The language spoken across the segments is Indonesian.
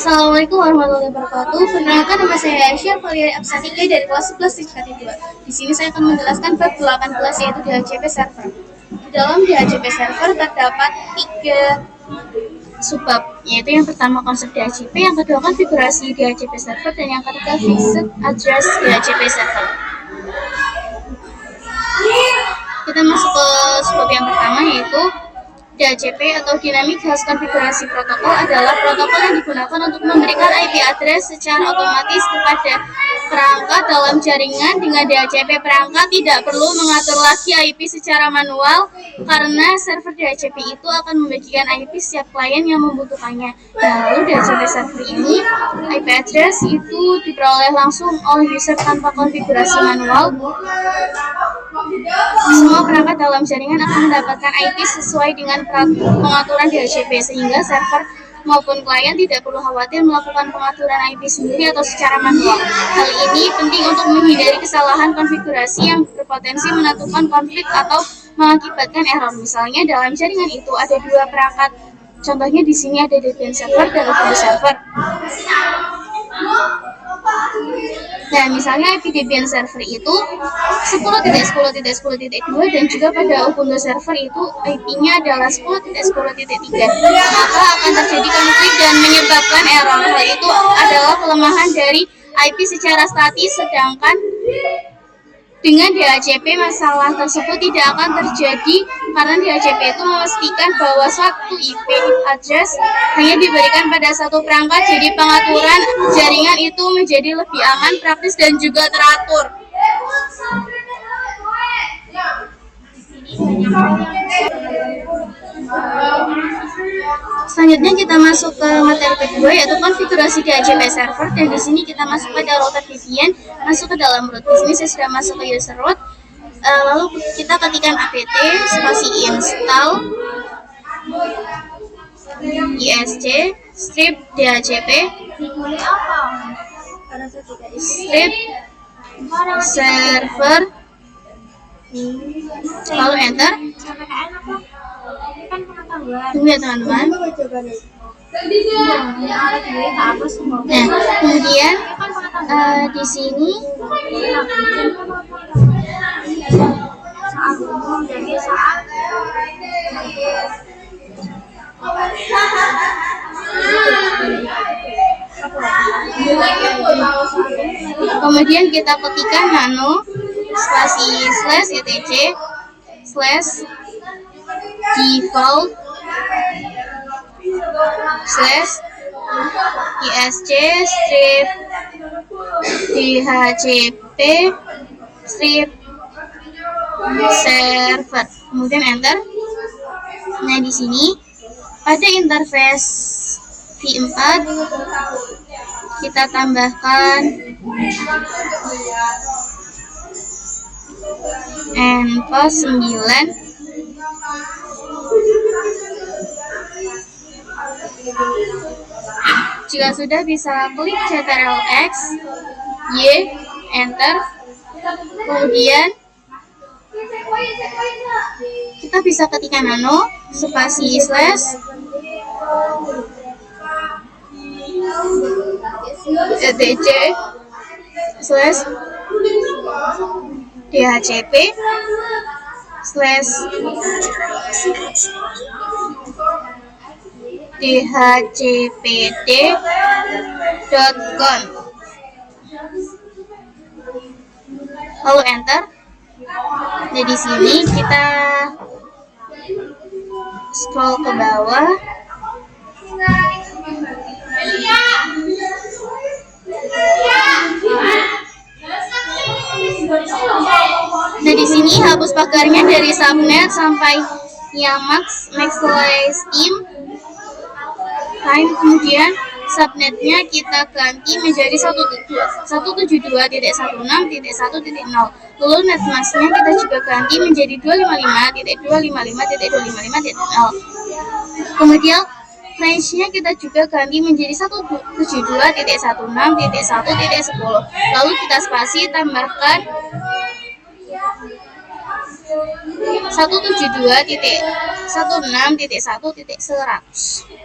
Assalamualaikum warahmatullahi wabarakatuh. Perkenalkan, nama saya Aisyah Faliari Absadika dari kelas 11 tingkat 2. Di sini saya akan menjelaskan bab 18 yaitu DHCP server. Di dalam DHCP server terdapat 3 subbab, yaitu yang pertama konsep DHCP, yang kedua konfigurasi DHCP server, dan yang ketiga fixed address DHCP server. Kita masuk ke subbab yang pertama, yaitu DHCP atau Dynamic Host Configurasi Protocol adalah protokol yang digunakan untuk memberikan IP address secara otomatis kepada perangkat dalam jaringan. Dengan DHCP, perangkat tidak perlu mengatur lagi IP secara manual karena server DHCP itu akan membagikan IP setiap klien yang membutuhkannya. Nah, lalu DHCP server ini IP address itu diperoleh langsung oleh user tanpa konfigurasi manual. Semua perangkat dalam jaringan akan mendapatkan IP sesuai dengan pengaturan DHCP, sehingga server maupun klien tidak perlu khawatir melakukan pengaturan IP sendiri atau secara manual. Hal ini penting untuk menghindari kesalahan konfigurasi yang berpotensi menentukan konflik atau mengakibatkan error. Misalnya dalam jaringan itu ada 2 perangkat. Contohnya di sini ada Debian server dan Ubuntu server. Nah, misalnya IP Debian server itu 10.10.10.2 dan juga pada Ubuntu server itu IP-nya adalah 10.10.3. Maka akan terjadi konflik dan menyebabkan error. Hal itu adalah kelemahan dari IP secara statis, sedangkan dengan DHCP masalah tersebut tidak akan terjadi karena DHCP itu memastikan bahwa suatu IP address hanya diberikan pada satu perangkat, jadi pengaturan jaringan itu menjadi lebih aman, praktis, dan juga teratur. Selanjutnya kita masuk ke materi kedua, yaitu konfigurasi DHCP server, dan di sini kita masuk pada router VPN, masuk ke dalam root. Di sini saya sudah masuk ke user root. Lalu kita ketikkan apt spasi install isc strip dhcp strip server, lalu enter. Tunggu ya teman-teman. Nah, kemudian di sini kemudian kita ketikkan nano spasi slash etc slash default slash isc strip dhcp strip server, kemudian enter. Nah, di sini pada interface v4 kita tambahkan npos 9. Jika sudah, bisa klik ctrl-x, y, enter. Kemudian kita bisa ketikkan nano spasi slash etc slash dhcp slash dhcpd.com, lalu enter. Nah, di sini kita scroll ke bawah. Nah, di sini hapus pagarnya dari subnet sampai yang maximize time, kemudian subnetnya kita ganti menjadi 172.16.1.0. Lalu netmasknya kita juga ganti menjadi 255.255.255.0. Kemudian range-nya kita juga ganti menjadi 172.16.1.10. Lalu kita spasi tambahkan 172.16.1.100.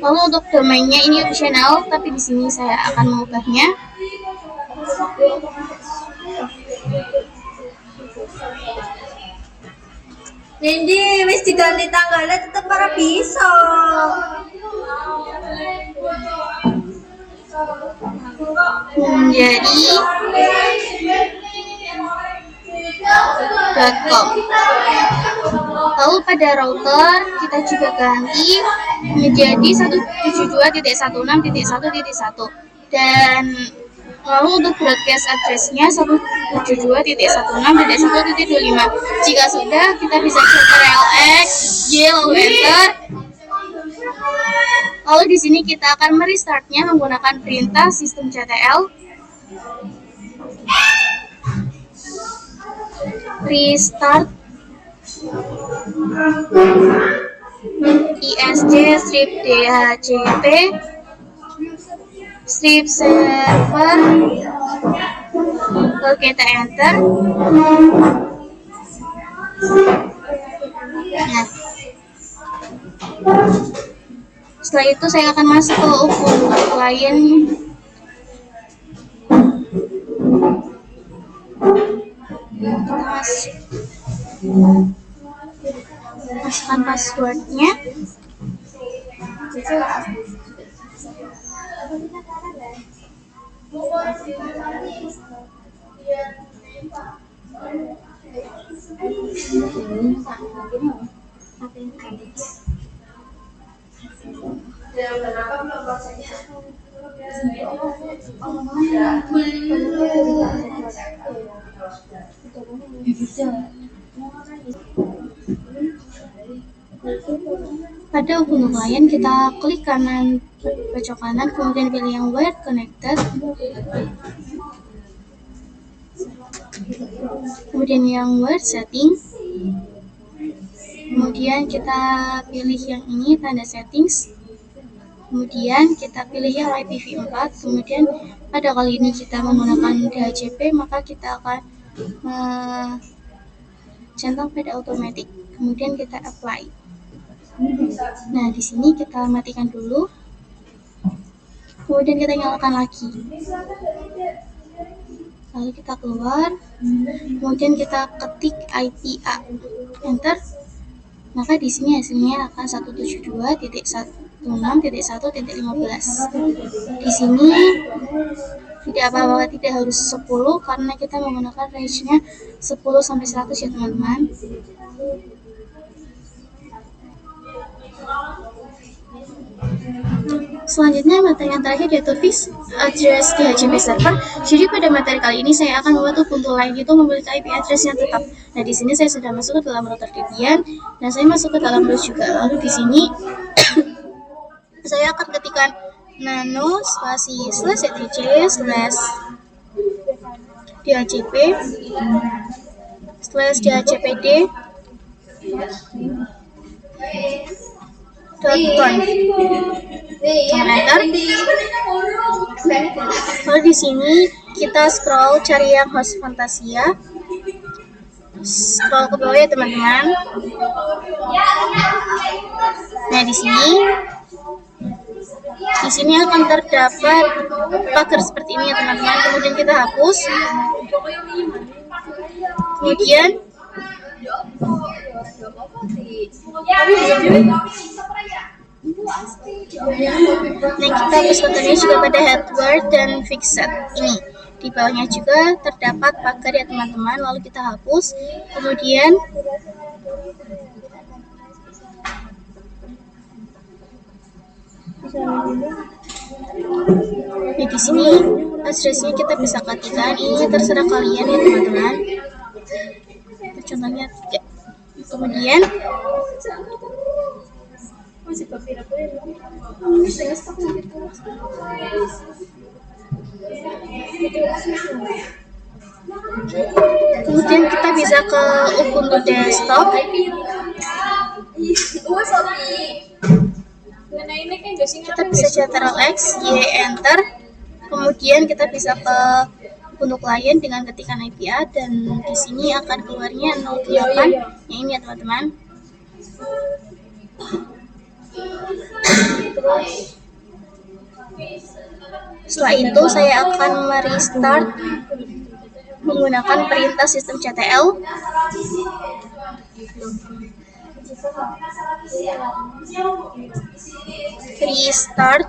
Lalu untuk domainnya ini optional, tapi di sini saya akan mengubahnya. Nindi wis diganti tanggalnya tetep para bisa. Menjadi .com. Lalu pada router kita juga ganti menjadi 172.16.1.1 dan lalu untuk broadcast address-nya 172.16.1.25. Jika sudah, kita bisa Ctrl+X, Y lalu enter. Lalu di sini kita akan merestartnya menggunakan perintah sistem CTL. Restart isg-dhcp strip server, lalu kita enter. Nah, setelah itu saya akan masuk ke Ubuntu client. Kita masukkan passwordnya. Pada Ubuntu client kita klik kanan, pojok kanan, kemudian pilih yang Wired Connected, kemudian yang Wired Setting, kemudian kita pilih yang ini tanda settings, kemudian kita pilih yang IPv4, kemudian pada kali ini kita menggunakan DHCP, maka kita akan centang pada automatic, kemudian kita apply. Nah, di sini kita matikan dulu, kemudian kita nyalakan lagi, lalu kita keluar, kemudian kita ketik IPA, enter, maka di sini hasilnya akan 172.16.1.15. Di sini tidak apa-apa, tidak harus 10 karena kita menggunakan range-nya 10 sampai 100 ya teman-teman. Selanjutnya materi yang terakhir yaitu fix address DHCP server. Jadi pada materi kali ini saya akan membuat Ubuntu lain itu memiliki IP address yang tetap. Nah, di sini saya sudah masuk ke dalam router Debian dan saya masuk ke dalam root juga. Lalu di sini saya akan ketikkan nano spasi /etc/dhcp /dhcpd enter. Lalu di sini kita scroll cari yang host Fantasia, scroll ke bawah ya teman-teman. Nah, di sini akan terdapat pagar seperti ini ya teman-teman. Kemudian kita hapus. Kemudian kita hapus contohnya juga pada hardware dan fixed ini. Di bawahnya juga terdapat pagar ya teman-teman. Lalu kita hapus. Kemudian di sini address-nya kita bisa ketikkan. Ini terserah kalian ya teman-teman. Contohnya 3. Kemudian kita bisa ke Ubuntu desktop. Kita bisa Ctrl+X, Y, enter. Kemudian kita bisa ke Ubuntu client dengan ketikan IPA dan di sini akan keluarnya 08 yang ini ya teman-teman. Setelah itu saya akan merestart menggunakan perintah sistem CTL. Restart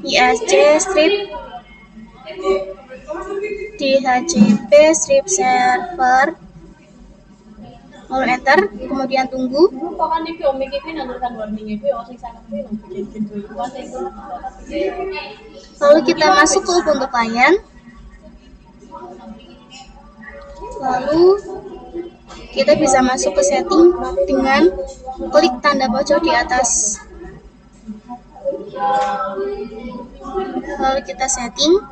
ISC strip DHCP strip server, lalu enter, kemudian tunggu. Lalu kita masuk ke Ubuntu client. Lalu kita bisa masuk ke setting dengan klik tanda pojok di atas. Lalu kita setting.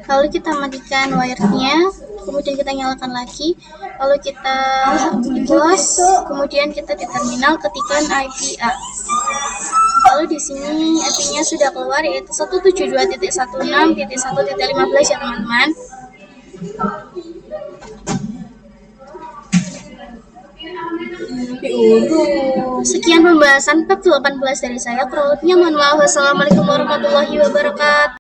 Lalu kita matikan wire-nya, kemudian kita nyalakan lagi, lalu kita close, kemudian kita di terminal ketikkan IPA. Lalu di sini IP-nya sudah keluar, yaitu 172.16.1.15 ya teman-teman. Sekian pembahasan PEP 18 dari saya. Kurang lebihnya mohon maaf. Wassalamualaikum warahmatullahi wabarakatuh.